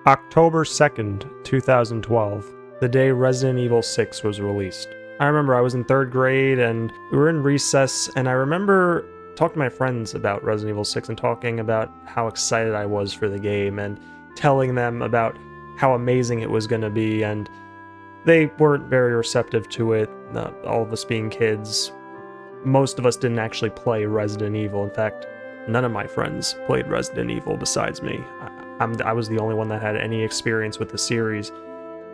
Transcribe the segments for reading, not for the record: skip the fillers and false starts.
October 2nd, 2012, the day Resident Evil 6 was released. I remember I was in 3rd grade and we were in recess, and I remember talking to my friends about Resident Evil 6 and talking about how excited I was for the game and telling them about how amazing it was going to be, and they weren't very receptive to it, all of us being kids. Most of us didn't actually play Resident Evil. In fact, none of my friends played Resident Evil besides me. I was the only one that had any experience with the series.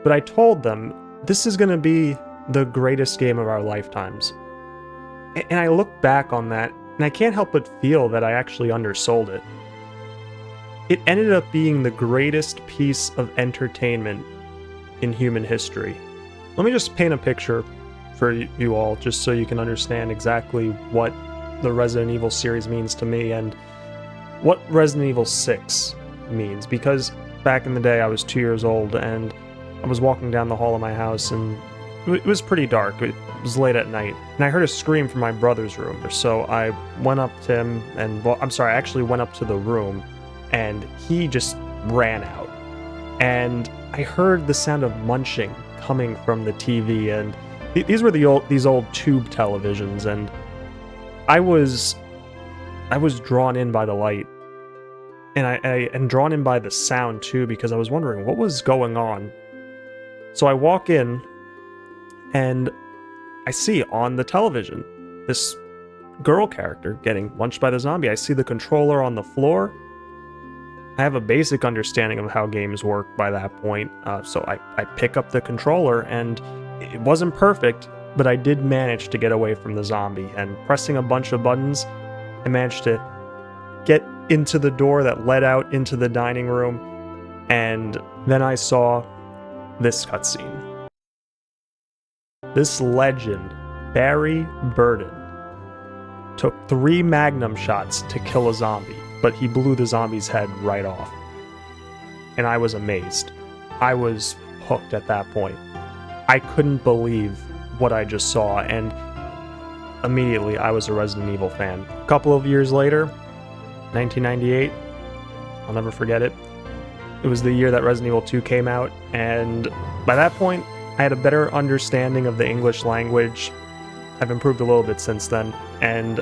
But I told them, this is going to be the greatest game of our lifetimes. And I look back on that, and I can't help but feel that I actually undersold it. It ended up being the greatest piece of entertainment in human history. Let me just paint a picture for you all, just so you can understand exactly what the Resident Evil series means to me and what Resident Evil 6 means. Because back in the day, I was 2 years old, and I was walking down the hall of my house, and it was pretty dark. It was late at night, and I heard a scream from my brother's room. So I went up to him, and I actually went up to the room, and he just ran out. And I heard the sound of munching coming from the TV, and these were these old tube televisions, and I was drawn in by the light, and and drawn in by the sound too, because I was wondering what was going on. So I walk in, and I see on the television this girl character getting munched by the zombie. I see the controller on the floor. I have a basic understanding of how games work by that point, so I pick up the controller, and it wasn't perfect, but I did manage to get away from the zombie, and pressing a bunch of buttons, I managed to get into the door that led out into the dining room, and then I saw this cutscene. This legend, Barry Burden, took 3 magnum shots to kill a zombie, but he blew the zombie's head right off. And I was amazed. I was hooked at that point. I couldn't believe what I just saw, and immediately I was a Resident Evil fan. A couple of years later, 1998, I'll never forget it. It was the year that Resident Evil 2 came out, and by that point, I had a better understanding of the English language. I've improved a little bit since then, and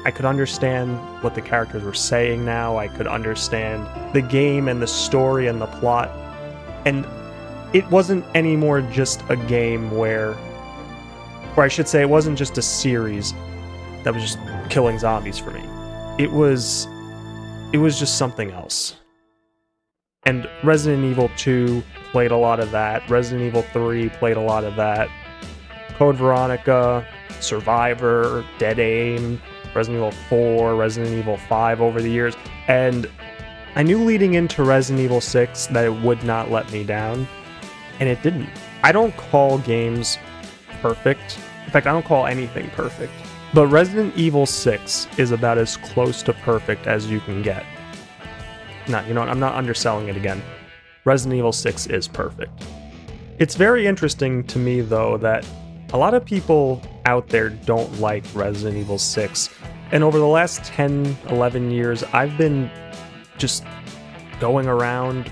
I could understand what the characters were saying now. I could understand the game and the story and the plot, and it wasn't anymore just a game or I should say, it wasn't just a series that was just killing zombies for me. It was just something else. And Resident Evil 2 played a lot of that. Resident Evil 3 played a lot of that. Code Veronica, Survivor, Dead Aim, Resident Evil 4, Resident Evil 5 over the years. And I knew leading into Resident Evil 6 that it would not let me down. And it didn't. I don't call games perfect. In fact, I don't call anything perfect. But Resident Evil 6 is about as close to perfect as you can get. No, you know what? I'm not underselling it again. Resident Evil 6 is perfect. It's very interesting to me, though, that a lot of people out there don't like Resident Evil 6. And over the last 10, 11 years, I've been just going around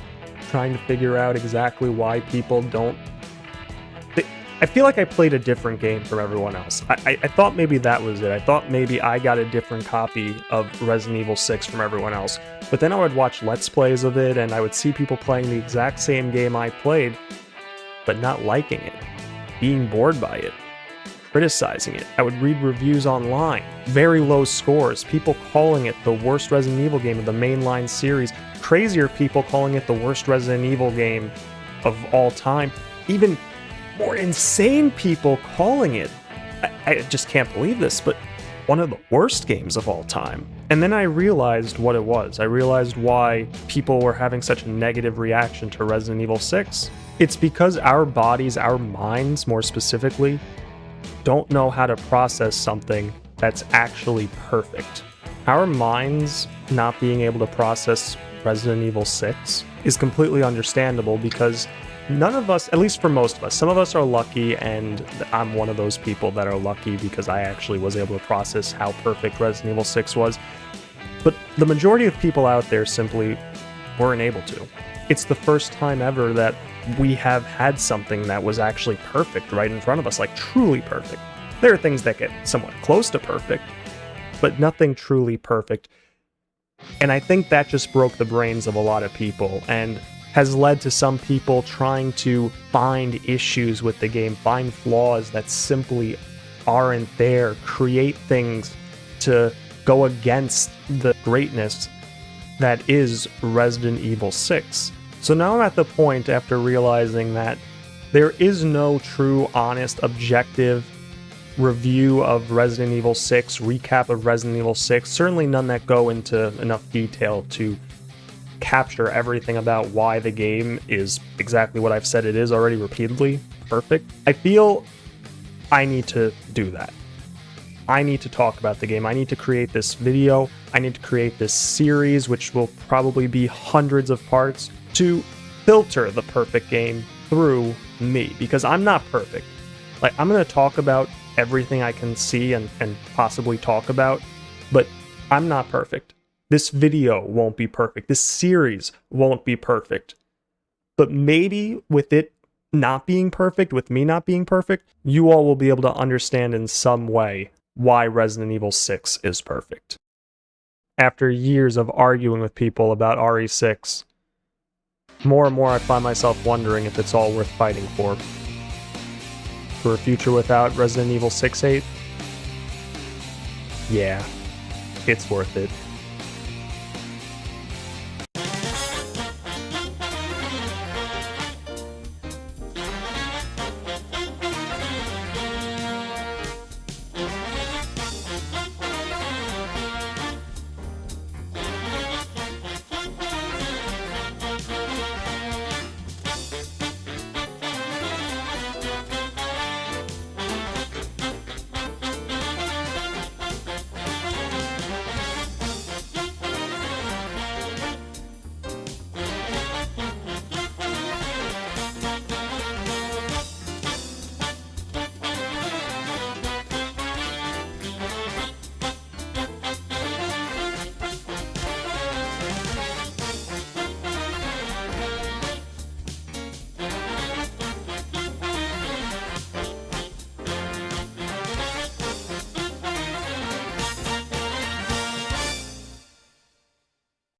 trying to figure out exactly why people don't. I feel like I played a different game from everyone else. I thought maybe that was it. I thought maybe I got a different copy of Resident Evil 6 from everyone else. But then I would watch Let's Plays of it, and I would see people playing the exact same game I played, but not liking it, being bored by it, criticizing it. I would read reviews online, very low scores, people calling it the worst Resident Evil game of the mainline series, crazier people calling it the worst Resident Evil game of all time, even more insane people calling it, I just can't believe this, but one of the worst games of all time. And then I realized what it was. I realized why people were having such a negative reaction to Resident Evil 6. It's because our bodies, our minds more specifically, don't know how to process something that's actually perfect. Our minds not being able to process Resident Evil 6 is completely understandable, because none of us, at least for most of us, some of us are lucky, and I'm one of those people that are lucky because I actually was able to process how perfect Resident Evil 6 was. But the majority of people out there simply weren't able to. It's the first time ever that we have had something that was actually perfect right in front of us, like truly perfect. There are things that get somewhat close to perfect, but nothing truly perfect. And I think that just broke the brains of a lot of people and has led to some people trying to find issues with the game, find flaws that simply aren't there, create things to go against the greatness that is Resident Evil 6. So now I'm at the point, after realizing that there is no true, honest, objective review of Resident Evil 6, recap of Resident Evil 6, certainly none that go into enough detail to capture everything about why the game is exactly what I've said it is already repeatedly, perfect. I feel I need to do that. I need to talk about the game. I need to create this video. I need to create this series, which will probably be hundreds of parts, to filter the perfect game through me, because I'm not perfect. Like, I'm going to talk about everything I can see and possibly talk about, but I'm not perfect. This video won't be perfect. This series won't be perfect. But maybe with it not being perfect, with me not being perfect, you all will be able to understand in some way why Resident Evil 6 is perfect. After years of arguing with people about RE6, more and more I find myself wondering if it's all worth fighting for. For a future without Resident Evil 6-8? Yeah, it's worth it.